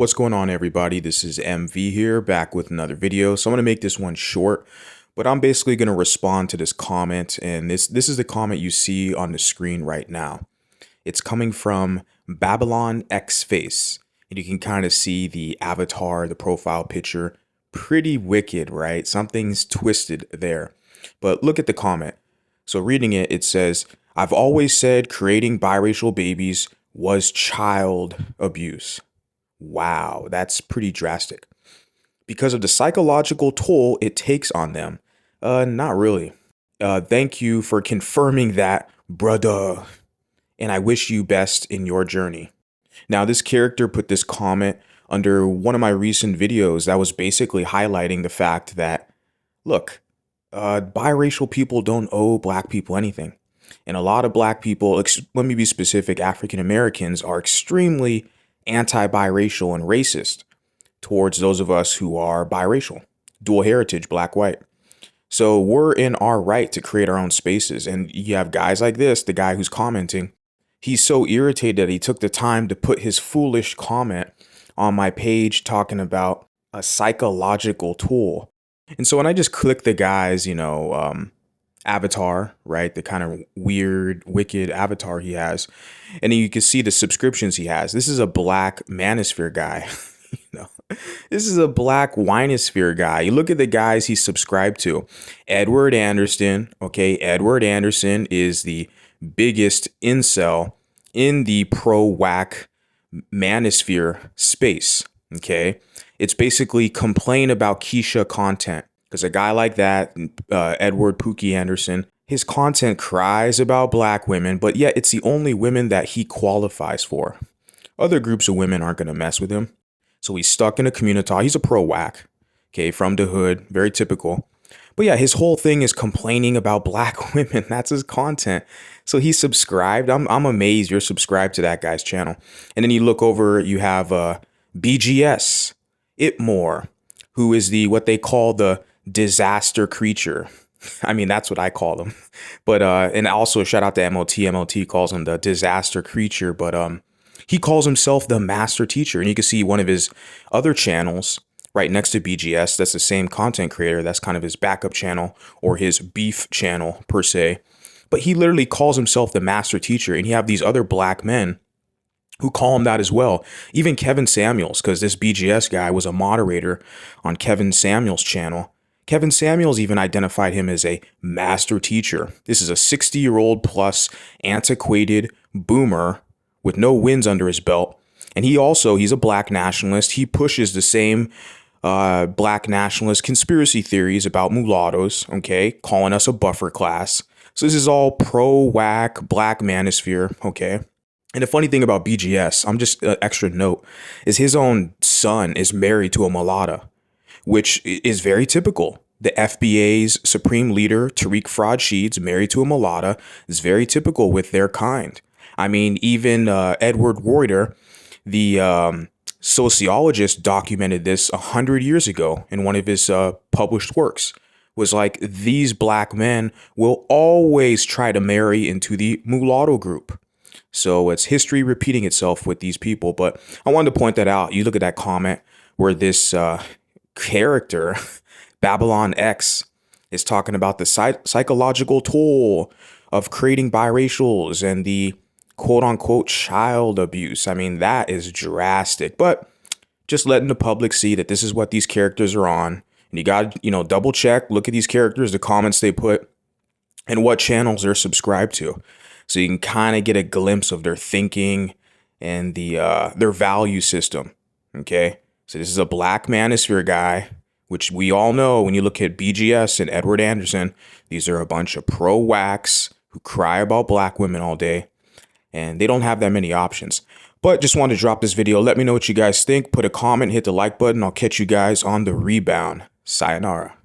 What's going on, everybody? This is MV here, back with another video. So I'm going to make this one short, but I'm basically going to respond to this comment, and this is the comment you see on the screen right now. It's coming from Babylon X Face, and you can kind of see the avatar, the profile picture. Pretty wicked, right? Something's twisted there. But look at the comment. So reading it, it says, "I've always said creating biracial babies was child abuse." Wow, that's pretty drastic. Because of the psychological toll it takes on them. Not really. Thank you for confirming that, brother. And I wish you best in your journey. Now, this character put this comment under one of my recent videos that was basically highlighting the fact that, look, biracial people don't owe black people anything. And a lot of black people, let me be specific, African Americans, are extremely anti-biracial and racist towards those of us who are biracial, dual heritage, black, white. So we're in our right to create our own spaces. And you have guys like this, the guy who's commenting, he's so irritated that he took the time to put his foolish comment on my page talking about a psychological tool. And so when I just click the guy's, avatar, right? The kind of weird, wicked avatar he has. And then you can see the subscriptions he has. This is a black manosphere guy. This is a black Whinosphere guy. You look at the guys he's subscribed to. Edward Anderson. Okay. Edward Anderson is the biggest incel in the pro-whack manosphere space. Okay. It's basically complain about Keisha content. Because a guy like that, Edward Pookie Anderson, his content cries about black women, but yet it's the only women that he qualifies for. Other groups of women aren't going to mess with him. So he's stuck in a community. He's a pro-whack, okay, from the hood, very typical. But yeah, his whole thing is complaining about black women. That's his content. So he's subscribed. I'm amazed you're subscribed to that guy's channel. And then you look over, you have BGS, Itmore, who is what they call the disaster creature. I mean, that's what I call them. But and also shout out to MOT. MOT calls him the disaster creature, but he calls himself the master teacher. And you can see one of his other channels right next to BGS. That's the same content creator. That's kind of his backup channel or his beef channel per se. But he literally calls himself the master teacher, and you have these other black men who call him that as well. Even Kevin Samuels, because this BGS guy was a moderator on Kevin Samuels' channel. Kevin Samuels even identified him as a master teacher. This is a 60-year-old plus antiquated boomer with no wins under his belt. And he's a black nationalist. He pushes the same black nationalist conspiracy theories about mulattoes, okay, calling us a buffer class. So this is all pro-whack, black manosphere, okay? And the funny thing about BGS, I'm just an extra note, is his own son is married to a mulatta, which is very typical. The FBA's supreme leader, Tariq Fraud-Sheed's married to a mulatta, is very typical with their kind. I mean, even Edward Reuter, the sociologist, documented this 100 years ago in one of his published works. Was like, these black men will always try to marry into the mulatto group. So it's history repeating itself with these people. But I wanted to point that out. You look at that comment where this character, Babylon X, is talking about the psychological toll of creating biracials and the quote unquote child abuse. I mean, that is drastic. But just letting the public see that this is what these characters are on. And you got to, double check, look at these characters, the comments they put, and what channels they're subscribed to. So you can kind of get a glimpse of their thinking and their value system. Okay. So this is a black manosphere guy, which we all know when you look at BGS and Edward Anderson, these are a bunch of pro-whacks who cry about black women all day, and they don't have that many options. But just wanted to drop this video. Let me know what you guys think. Put a comment, hit the like button. I'll catch you guys on the rebound. Sayonara.